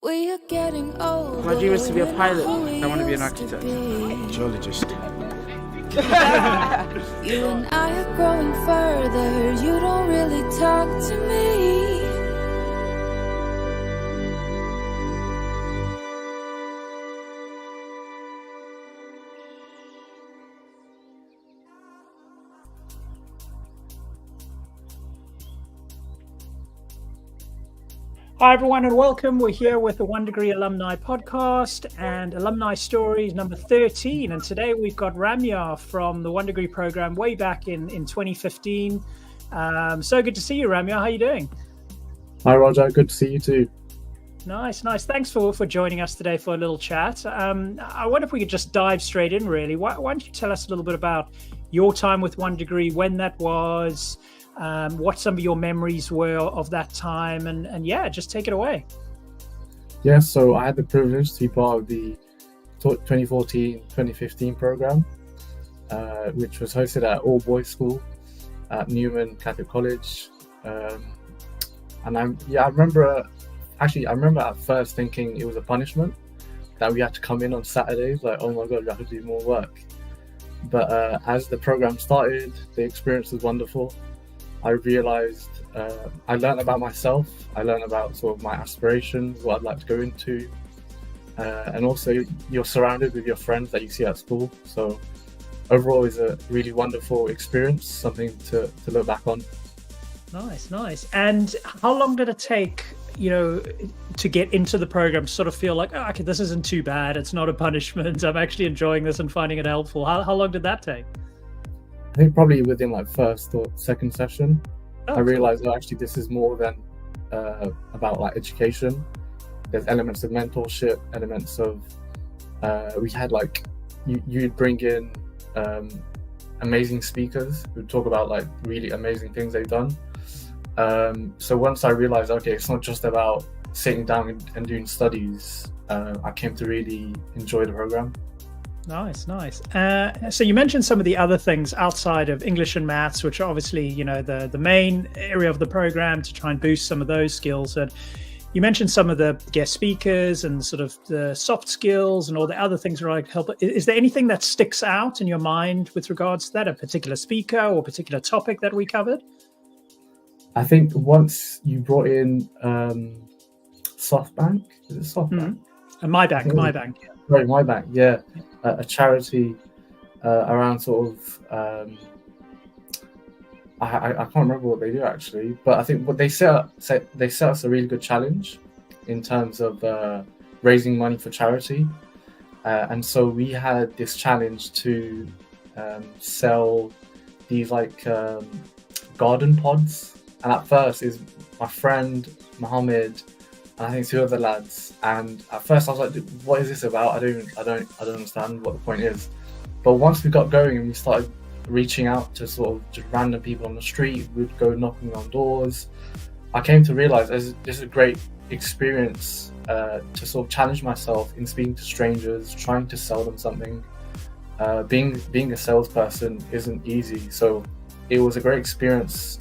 We are getting old. My dream is to be a pilot. I want to be an architect. Geologist. You and I are growing further. You don't really talk to me. Hi, everyone, and welcome. We're here with the One Degree Alumni Podcast and Alumni Stories number 13. And today we've got Ramyar from the One Degree program way back in 2015. So good to see you, Ramyar. How are you doing? Hi, Roger. Good to see you too. Nice. Thanks for joining us today for a little chat. I wonder if we could just dive straight in, really. Why don't you tell us a little bit about your time with One Degree, when that was, what some of your memories were of that time, and yeah, just take it away. Yeah, so I had the privilege to be part of the 2014-2015 program, which was hosted at all boys school at Newman Catholic College. And I remember at first thinking it was a punishment that we had to come in on Saturdays, like, oh my God, we have to do more work. But as the program started, the experience was wonderful. I realized I learned about myself. I learned about sort of my aspirations, what I'd like to go into. And also you're surrounded with your friends that you see at school. So overall it's a really wonderful experience, something to look back on. Nice. And how long did it take, to get into the program, to sort of feel like, oh, okay, this isn't too bad. It's not a punishment. I'm actually enjoying this and finding it helpful. How long did that take? I think probably within like first or second session, I realized, actually this is more than about like education. There's elements of mentorship, elements of we had like you'd bring in amazing speakers who talk about like really amazing things they've done. So once I realized, okay, it's not just about sitting down and doing studies, I came to really enjoy the program. Nice. So you mentioned some of the other things outside of English and maths, which are obviously, the main area of the program to try and boost some of those skills. And you mentioned some of the guest speakers and sort of the soft skills and all the other things that like help. Is there anything that sticks out in your mind with regards to that, a particular speaker or a particular topic that we covered? I think once you brought in SoftBank, is it SoftBank? My Bank. Sorry, My Bank, yeah. A charity around sort of I can't remember what they do actually, but I think what they set us a really good challenge in terms of raising money for charity, and so we had this challenge to sell these like garden pods. And at first is my friend Mohammed and I think two other lads. And at first I was like, what is this about? I don't understand what the point is. But once we got going and we started reaching out to sort of just random people on the street, we'd go knocking on doors. I came to realize this is a great experience to sort of challenge myself in speaking to strangers, trying to sell them something. Being a salesperson isn't easy. So it was a great experience.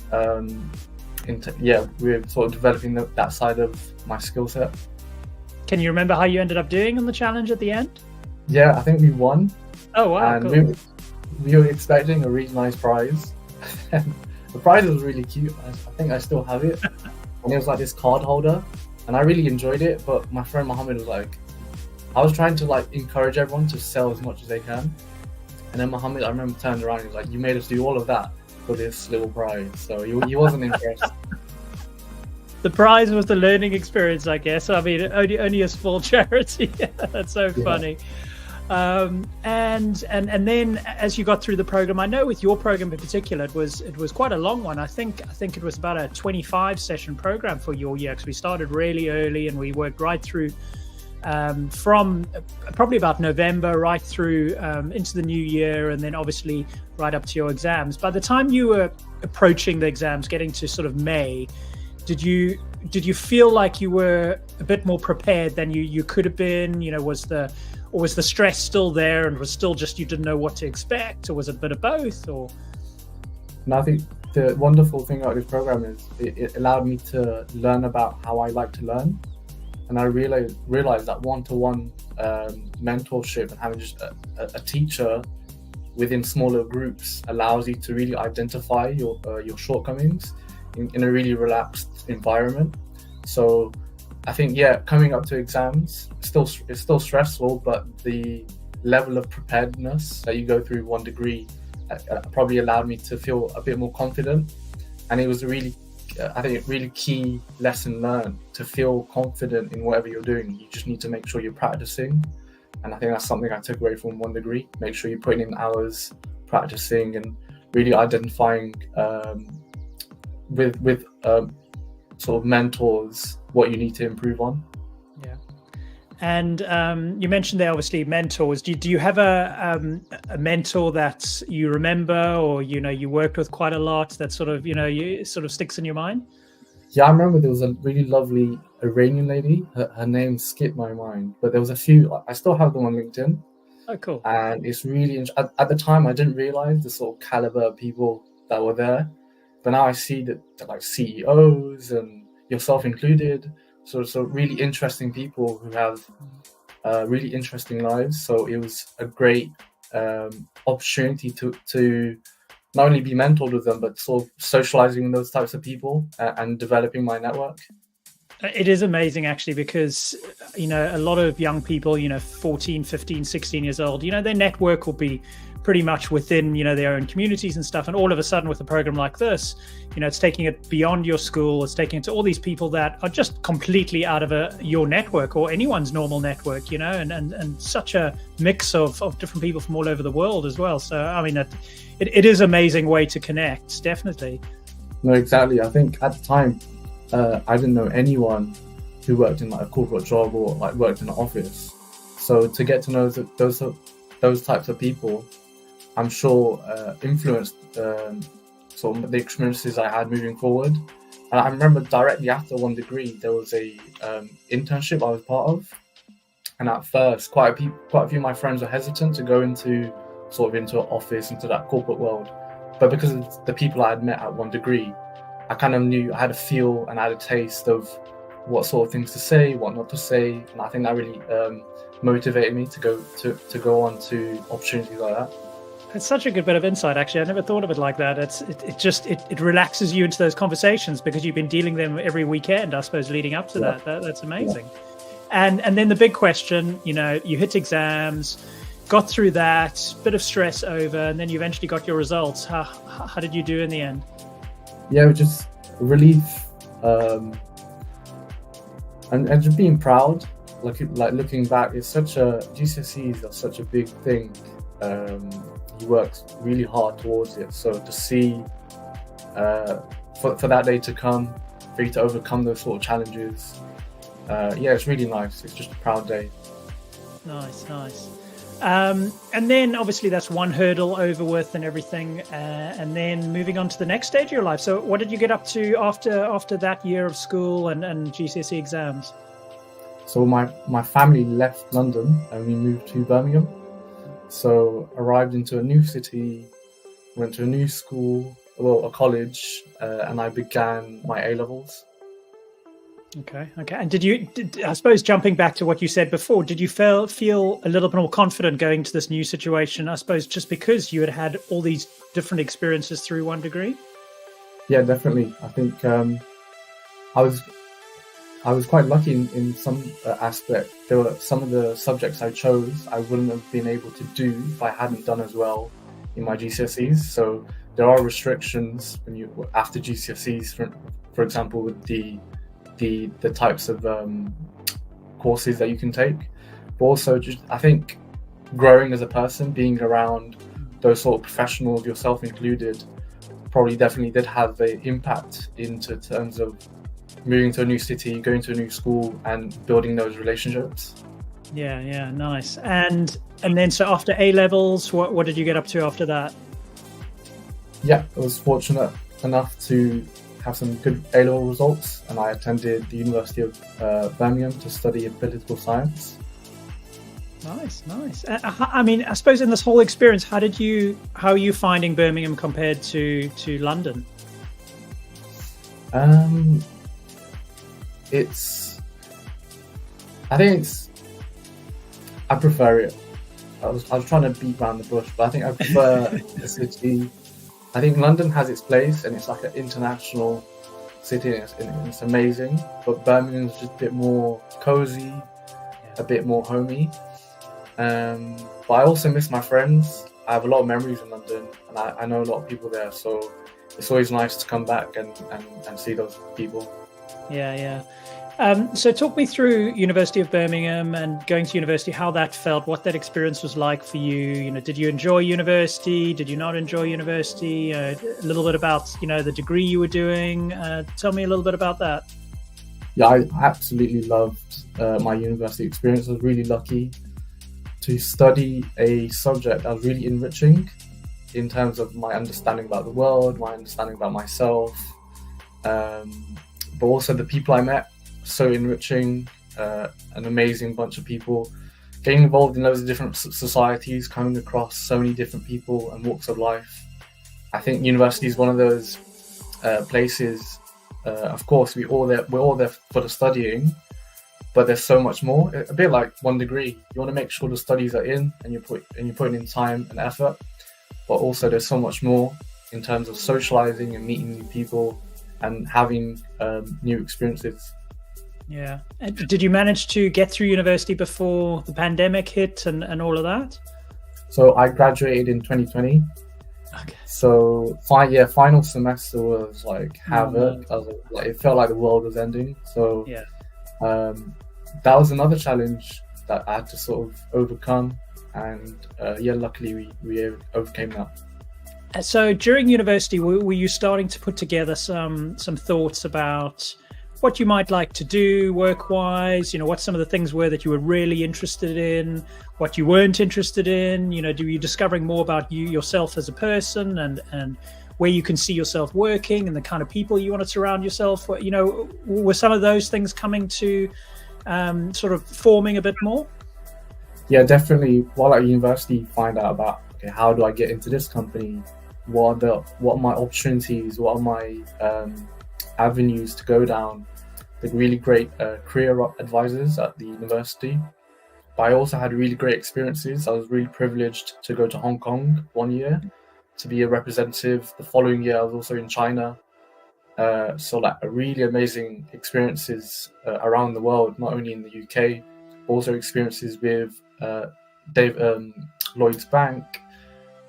We're sort of developing that side of my skill set. Can you remember how you ended up doing on the challenge at the end? Yeah, I think we won. Oh wow! And cool. we were expecting a really nice prize. The prize was really cute. I think I still have it. And it was like this card holder, and I really enjoyed it. But my friend Mohammed was like, I was trying to like encourage everyone to sell as much as they can. And then Mohammed, I remember, turned around and was like, "You made us do all of that for this little prize." So he wasn't impressed. The prize was the learning experience, I guess. I mean, only a small charity. That's so funny. And then as you got through the program, I know with your program in particular, it was quite a long one. I think it was about a 25 session program for your year, because we started really early and we worked right through from probably about November right through into the new year, and then obviously right up to your exams. By the time you were approaching the exams, getting to sort of May, did you feel like you were a bit more prepared than you could have been? Was the stress still there, and was still just you didn't know what to expect, or was it a bit of both? Or no, I think the wonderful thing about this program is it allowed me to learn about how I like to learn. and I realized that one-to-one mentorship and having just a teacher within smaller groups allows you to really identify your shortcomings in a really relaxed environment. So I think, coming up to exams, it's still stressful, but the level of preparedness that you go through One Degree probably allowed me to feel a bit more confident. And it was I think a really key lesson learned to feel confident in whatever you're doing. You just need to make sure you're practicing. And I think that's something I took away from One Degree. Make sure you're putting in hours, practicing, and really identifying with sort of mentors what you need to improve on. Yeah. And you mentioned there, obviously, mentors. Do you have a mentor that you remember, or you worked with quite a lot, that sort of you sort of sticks in your mind? Yeah, I remember there was a really lovely Iranian lady. Her name skipped my mind, but there was a few. I still have them on LinkedIn. Oh, cool. And it's really at the time I didn't realize the sort of caliber of people that were there, but now I see that like CEOs and yourself included, so really interesting people who have really interesting lives. So it was a great opportunity to not only be mentored with them, but sort of socializing with those types of people and developing my network. It is amazing, actually, because, a lot of young people, 14, 15, 16 years old, their network will be pretty much within, their own communities and stuff. And all of a sudden with a program like this, it's taking it beyond your school. It's taking it to all these people that are just completely out of your network or anyone's normal network, and such a mix of different people from all over the world as well. So, I mean, it is an amazing way to connect, definitely. No, exactly. I think at the time, I didn't know anyone who worked in like a corporate job or like worked in an office. So to get to know those types of people, I'm sure influenced sort of the experiences I had moving forward. And I remember directly after One Degree, there was a internship I was part of. And at first, quite a few of my friends were hesitant to go into an office, into that corporate world. But because of the people I had met at One Degree, I kind of knew, I had a feel and I had a taste of what sort of things to say, what not to say. And I think that really motivated me to go on to opportunities like that. It's such a good bit of insight, actually. I never thought of it like that. It relaxes you into those conversations because you've been dealing them every weekend, I suppose, leading up to that. That's amazing. Yeah. And then the big question, you hit exams, got through that, bit of stress over, and then you eventually got your results. How did you do in the end? Yeah, just relief, and just being proud. Like looking back, GCSEs are such a big thing. You worked really hard towards it. So to see for that day to come, for you to overcome those sort of challenges, it's really nice. It's just a proud day. Nice. And then obviously that's one hurdle over with and everything, and then moving on to the next stage of your life. So what did you get up to after that year of school and GCSE exams? So my family left London and we moved to Birmingham. So arrived into a new city, went to a new school, a college, and I began my A-levels. Okay. And I suppose, jumping back to what you said before, did you feel a little bit more confident going to this new situation, I suppose, just because you had all these different experiences through One Degree? Yeah, definitely. I think I was quite lucky in some aspect. There were some of the subjects I chose I wouldn't have been able to do if I hadn't done as well in my GCSEs. So there are restrictions when you after GCSEs, for example, with the types of courses that you can take, but also just I think growing as a person, being around those sort of professionals, yourself included, probably definitely did have an impact into terms of moving to a new city, going to a new school, and building those relationships. Yeah, nice. And then so after A levels, what did you get up to after that? Yeah, I was fortunate enough to have some good A-level results, and I attended the University of Birmingham to study political science. Nice. I mean, I suppose in this whole experience, how are you finding Birmingham compared to London? I think I prefer it. I was trying to beat around the bush, but I think I prefer the city. I think London has its place, and it's like an international city, and it's amazing. But Birmingham's just a bit more cozy, a bit more homey. But I also miss my friends. I have a lot of memories in London, and I know a lot of people there, so it's always nice to come back and see those people. Yeah. So talk me through University of Birmingham and going to university, how that felt, what that experience was like for you. You know, did you enjoy university? Did you not enjoy university? A little bit about, the degree you were doing. Tell me a little bit about that. Yeah, I absolutely loved my university experience. I was really lucky to study a subject that was really enriching in terms of my understanding about the world, my understanding about myself, but also the people I met. So enriching, an amazing bunch of people, getting involved in loads of different societies, coming across so many different people and walks of life. I think university is one of those places. Of course, we're all there for the studying, but there's so much more. A bit like One Degree. You want to make sure the studies are in, and you're putting in time and effort. But also, there's so much more in terms of socializing and meeting new people and having new experiences. Yeah. And did you manage to get through university before the pandemic hit and all of that? So I graduated in 2020. Okay. So final semester was like havoc. It felt like the world was ending. So yeah. That was another challenge that I had to sort of overcome. And luckily we overcame that. So during university, were you starting to put together some thoughts about what you might like to do work-wise? What some of the things were that you were really interested in, what you weren't interested in? Were you discovering more about yourself as a person and where you can see yourself working and the kind of people you want to surround yourself with? Were some of those things coming to sort of forming a bit more? Yeah, definitely. While at university, find out about, okay, how do I get into this company? What are my opportunities? What are my avenues to go down? The really great career advisors at the university. But I also had really great experiences. I was really privileged to go to Hong Kong 1 year to be a representative. The following year, I was also in China. So like a really amazing experiences around the world, not only in the UK, also experiences with Lloyd's Bank,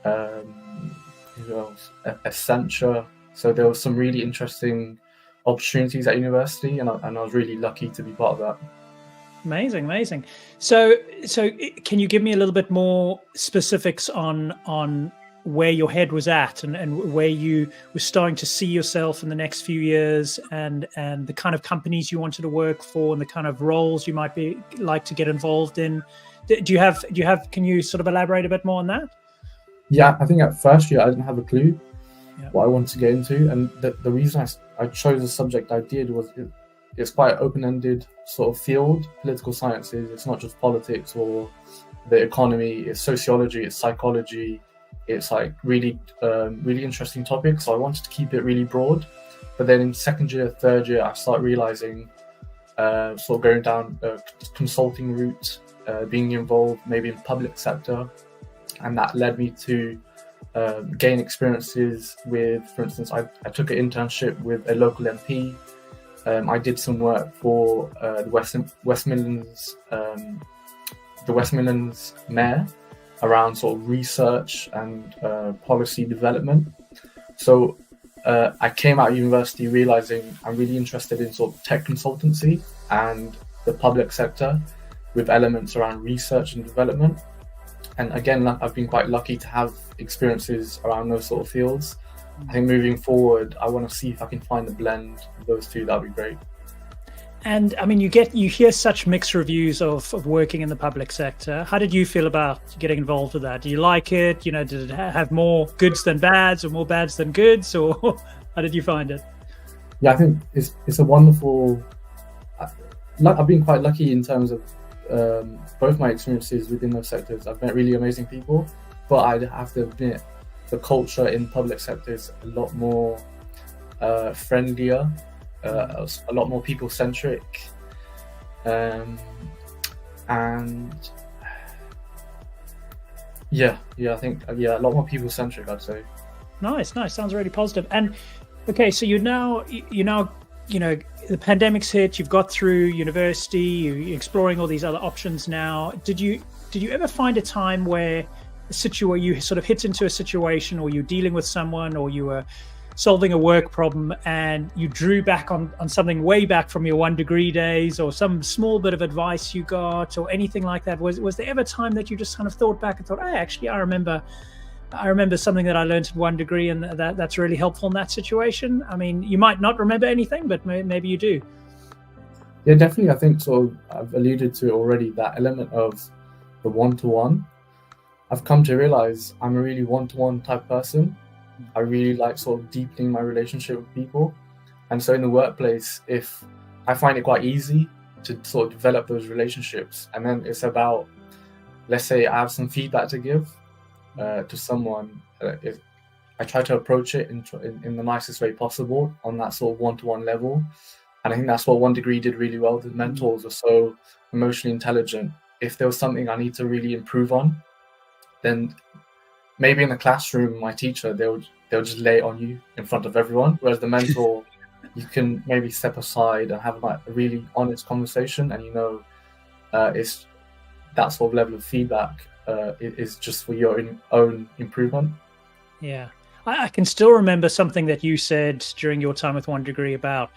who else? Accenture. So there was some really interesting opportunities at university, and I was really lucky to be part of that. Amazing. So can you give me a little bit more specifics on where your head was at and where you were starting to see yourself in the next few years and the kind of companies you wanted to work for and the kind of roles you might be like to get involved in? Can you sort of elaborate a bit more on that? Yeah, I think at first year I didn't have a clue what I wanted to get into, and the reason I chose the subject I did was it's quite an open-ended sort of field. Political sciences, it's not just politics or the economy, it's sociology, it's psychology, it's like really interesting topics. So I wanted to keep it really broad. But then in second year, third year, I started realizing sort of going down a consulting route, being involved maybe in public sector, and that led me to gain experiences with, for instance, I took an internship with a local MP. I did some work for the West Midlands mayor around sort of research and policy development. So I came out of university realizing I'm really interested in sort of tech consultancy and the public sector with elements around research and development. And again, I've been quite lucky to have experiences around those sort of fields. I think moving forward, I want to see if I can find a blend of those two. That'd be great. And I mean, you hear such mixed reviews of working in the public sector. How did you feel about getting involved with that? Do you like it? Did it have more goods than bads or more bads than goods, or how did you find it? Yeah, I think it's a wonderful. I've been quite lucky in terms of both my experiences within those sectors. I've met really amazing people, but I'd have to admit the culture in public sector is a lot more friendlier, a lot more people-centric. and I think a lot more people centric, I'd say. Nice. Sounds really positive. And okay, so you now, the pandemic's hit. You've got through university. You're exploring all these other options now. Did you ever find a time where you sort of hit into a situation, or you're dealing with someone, or you were solving a work problem, and you drew back on something way back from your One Degree days, or some small bit of advice you got, or anything like that? Was there ever a time that you just kind of thought back and thought, hey, actually, I remember something that I learned at One Degree, and that's really helpful in that situation? I mean, you might not remember anything, but maybe you do. Yeah, definitely. I think sort of I've alluded to it already, that element of the one-to-one. I've come to realize I'm a really one-to-one type person. I really like sort of deepening my relationship with people. And so in the workplace, if I find it quite easy to sort of develop those relationships, and then it's about, let's say I have some feedback to give to someone, if I try to approach it in the nicest way possible on that sort of one-to-one level. And I think that's what One Degree did really well. The mentors are so emotionally intelligent. If there was something I need to really improve on, then maybe in the classroom, my teacher, they'll just lay it on you in front of everyone. Whereas the mentor, you can maybe step aside and have like a really honest conversation, and it's that sort of level of feedback is just for your own improvement. Yeah, I can still remember something that you said during your time with One Degree about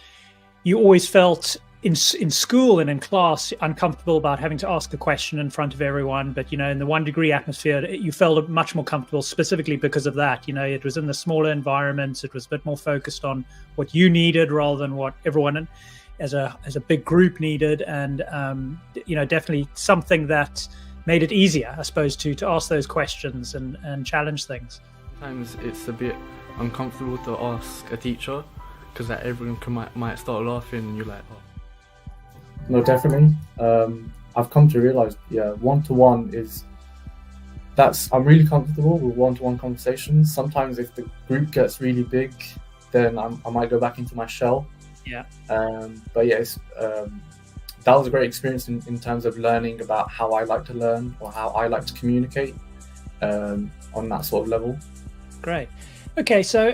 you always felt in school and in class uncomfortable about having to ask a question in front of everyone, but in the One Degree atmosphere you felt much more comfortable, specifically because of that. It was in the smaller environments, it was a bit more focused on what you needed rather than what everyone as a big group needed, and definitely something that made it easier, I suppose, to ask those questions and challenge things. Sometimes it's a bit uncomfortable to ask a teacher because everyone might start laughing and you're like, oh. No, definitely. I've come to realize, one-to-one I'm really comfortable with one-to-one conversations. Sometimes if the group gets really big, then I might go back into my shell. Yeah. But yes, that was a great experience in terms of learning about how I like to learn or how I like to communicate on that sort of level. Great. Okay, so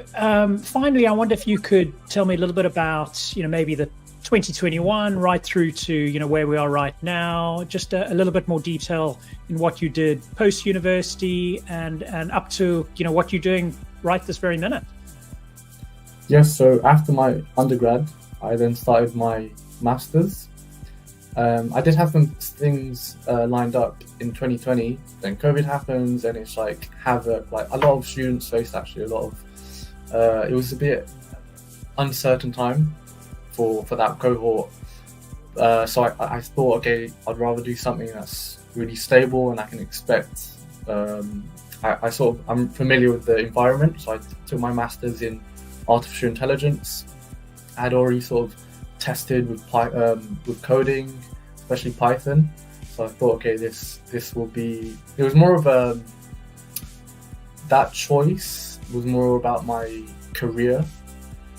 finally, I wonder if you could tell me a little bit about, maybe the 2021 right through to where we are right now, just a little bit more detail in what you did post university and up to what you're doing right this very minute. Yes, so after my undergrad I then started my master's. I did have some things lined up in 2020, then COVID happens and it's like havoc. Like a lot of students faced actually a lot of it was a bit uncertain time for that cohort, so I thought, okay, I'd rather do something that's really stable and I can expect. I'm familiar with the environment, so I took my master's in artificial intelligence. I had already sort of tested with coding, especially Python, so I thought, okay, this will be. It was more of that choice was more about my career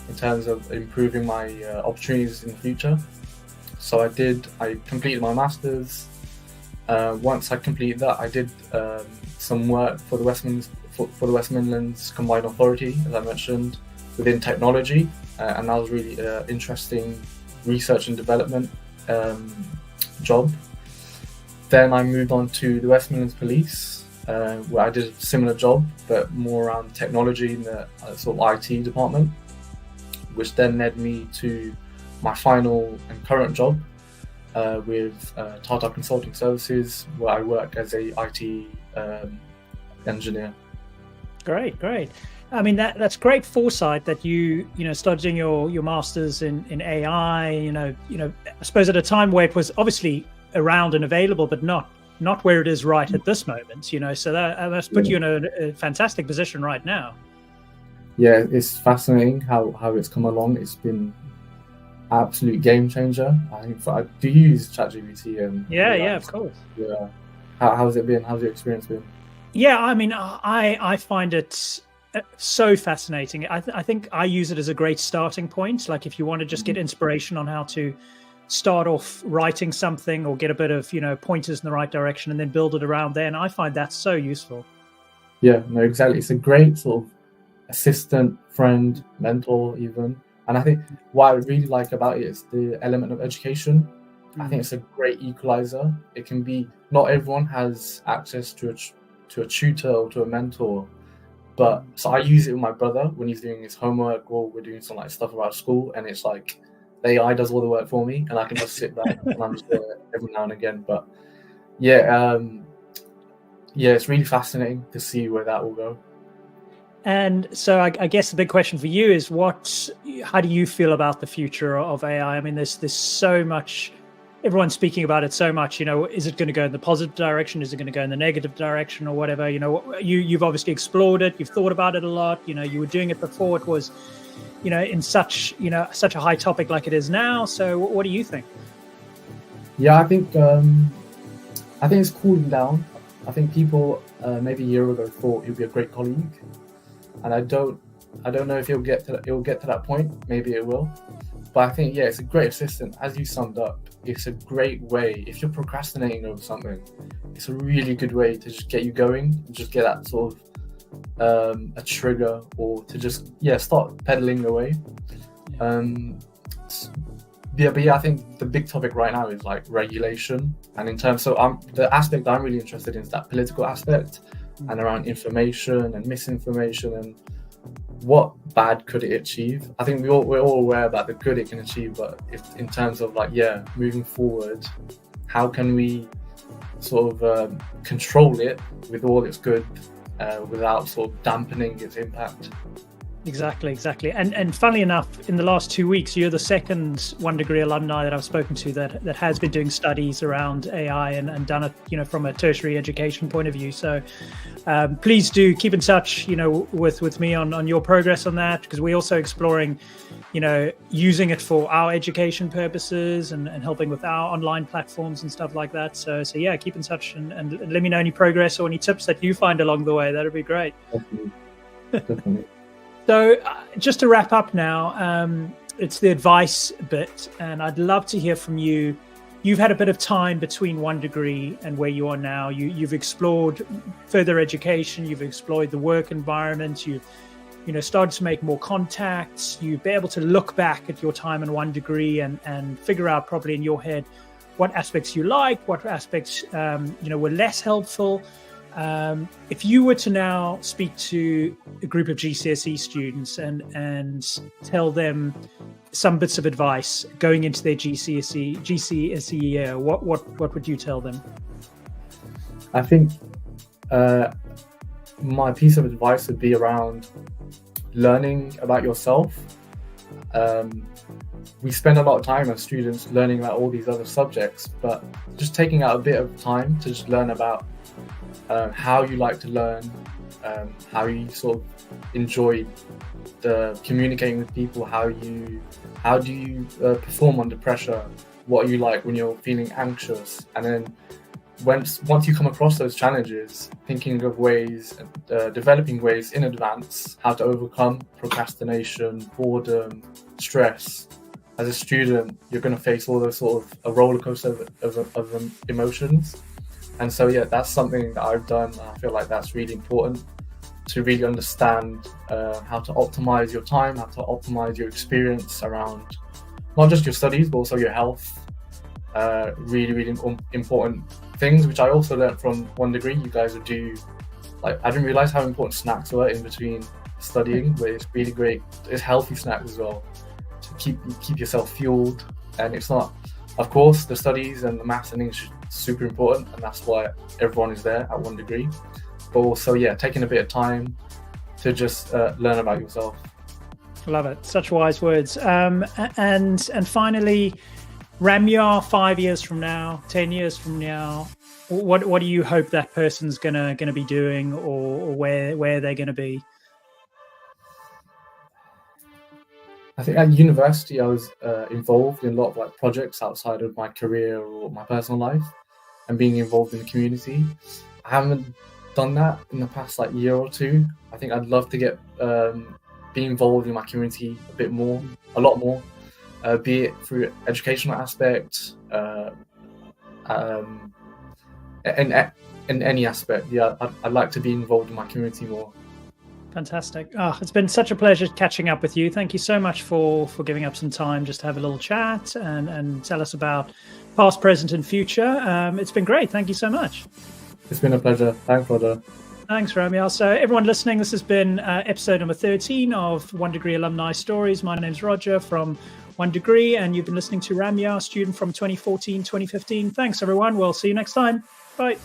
in terms of improving my opportunities in the future. So I completed my master's. Once I completed that, I did some work for the West Midlands Combined Authority, as I mentioned, within technology, and that was really interesting research and development job. Then I moved on to the West Midlands Police, where I did a similar job, but more around technology in the sort of IT department, which then led me to my final and current job with Tata Consulting Services, where I work as a IT engineer. Great. I mean, that's great foresight that you started doing your masters in AI. I suppose at a time where it was obviously around and available, but not where it is right at this moment. So that must put you in a fantastic position right now. Yeah, it's fascinating how it's come along. It's been absolute game changer. I think I do use ChatGPT and of course. Yeah, how's it been? How's your experience been? Yeah, I mean, I find it so fascinating. I think I use it as a great starting point. Like if you want to just get inspiration on how to start off writing something or get a bit of, pointers in the right direction and then build it around there. And I find that so useful. Yeah, no, exactly. It's a great sort of assistant, friend, mentor even. And I think what I really like about it is the element of education. I think it's a great equalizer. It can be, not everyone has access to a tutor or to a mentor. But so I use it with my brother when he's doing his homework or we're doing some like stuff about school, and it's like the AI does all the work for me and I can just sit back and I'm just doing it every now and again. But yeah, it's really fascinating to see where that will go. And so I guess the big question for you is how do you feel about the future of AI? I mean, there's so much, everyone's speaking about it so much, is it going to go in the positive direction? Is it going to go in the negative direction or whatever? You've obviously explored it. You've thought about it a lot. You were doing it before it was, in such a high topic like it is now. So what do you think? Yeah, I think it's cooling down. I think people maybe a year ago thought he'd be a great colleague. And I don't know if it'll get to that point. Maybe it will, but I think it's a great assistant. As you summed up, it's a great way if you're procrastinating over something. It's a really good way to just get you going, just get that sort of a trigger, or to just start pedaling away. I think the big topic right now is like regulation, and in terms the aspect I'm really interested in is that political aspect. And around information and misinformation and what bad could it achieve. I think we're all aware about the good it can achieve, but if in terms of moving forward, how can we sort of control it with all its good without sort of dampening its impact? Exactly. And funnily enough, in the last 2 weeks, you're the second One Degree alumni that I've spoken to that has been doing studies around AI and done it, from a tertiary education point of view. So please do keep in touch, with me on your progress on that, because we're also exploring, using it for our education purposes and helping with our online platforms and stuff like that. So yeah, keep in touch and let me know any progress or any tips that you find along the way. That'd be great. Definitely. So just to wrap up now, it's the advice bit, and I'd love to hear from you. You've had a bit of time between One Degree and where you are now. You've explored further education. You've explored the work environment. You've started to make more contacts. You've been able to look back at your time in One Degree and figure out probably in your head what aspects you like, what aspects were less helpful. If you were to now speak to a group of GCSE students and tell them some bits of advice going into their GCSE year, what would you tell them? I think my piece of advice would be around learning about yourself. We spend a lot of time as students learning about all these other subjects, but just taking out a bit of time to just learn about how you like to learn, how you sort of enjoy communicating with people, how do you perform under pressure, what you like when you're feeling anxious, and then once you come across those challenges, thinking of ways, developing ways in advance how to overcome procrastination, boredom, stress. As a student, you're going to face all those sort of a roller coaster of emotions. And so, that's something that I've done. I feel like that's really important to really understand how to optimize your time, how to optimize your experience around not just your studies, but also your health. Really, really important things, which I also learned from One Degree. You guys would do, I didn't realize how important snacks were in between studying, but it's really great. It's healthy snacks as well to keep yourself fueled. And it's not, of course, the studies and the maths and English super important, and that's why everyone is there at One Degree, but also taking a bit of time to just learn about yourself. Love it. Such wise words. And finally, Ramyar, 5 years from now, 10 years from now, what do you hope that person's gonna be doing, or where they're gonna be? I think at university I was involved in a lot of projects outside of my career or my personal life, and being involved in the community. I haven't done that in the past year or two. I think I'd love to get be involved in my community a lot more. be it through educational aspect, in any aspect. Yeah, I'd like to be involved in my community more. Fantastic. Oh, it's been such a pleasure catching up with you. Thank you so much for giving up some time just to have a little chat and tell us about past, present, and future. It's been great. Thank you so much. It's been a pleasure. Thanks, brother. Thanks, Ramyar. So everyone listening, this has been episode number 13 of One Degree Alumni Stories. My name's Roger from One Degree, and you've been listening to Ramyar, student from 2014-2015. Thanks, everyone. We'll see you next time. Bye.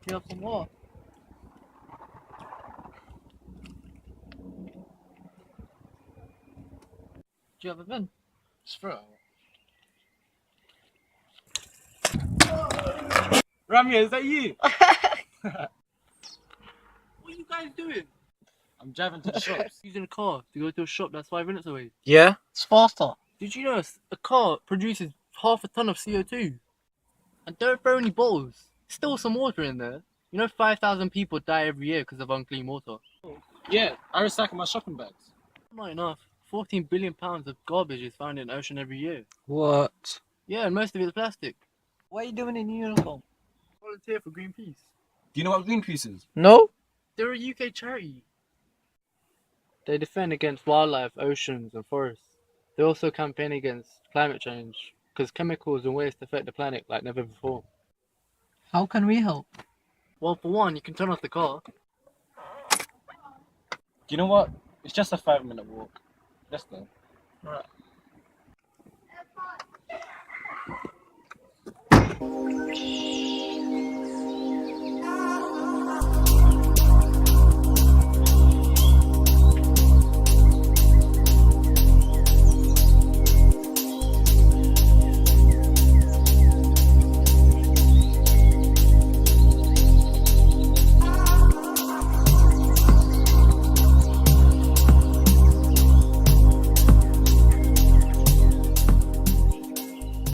You have some more? Do you have a pen? Just throw it. Ramyar, is that you? What are you guys doing? I'm driving to the shops. Using a car to go to a shop that's 5 minutes away. Yeah? It's faster. Did you know a car produces half a ton of CO2? And don't throw any bottles. Still some water in there. You know 5,000 people die every year because of unclean water. Yeah, I recycle my shopping bags. Not enough. 14 billion pounds of garbage is found in the ocean every year. What? Yeah, and most of it is plastic. What are you doing in uniform? Volunteer for Greenpeace. Do you know what Greenpeace is? No? They're a UK charity. They defend against wildlife, oceans and forests. They also campaign against climate change because chemicals and waste affect the planet like never before. How can we help? Well, for one, you can turn off the car. Do you know what? It's just a 5-minute walk. Let's go. Right.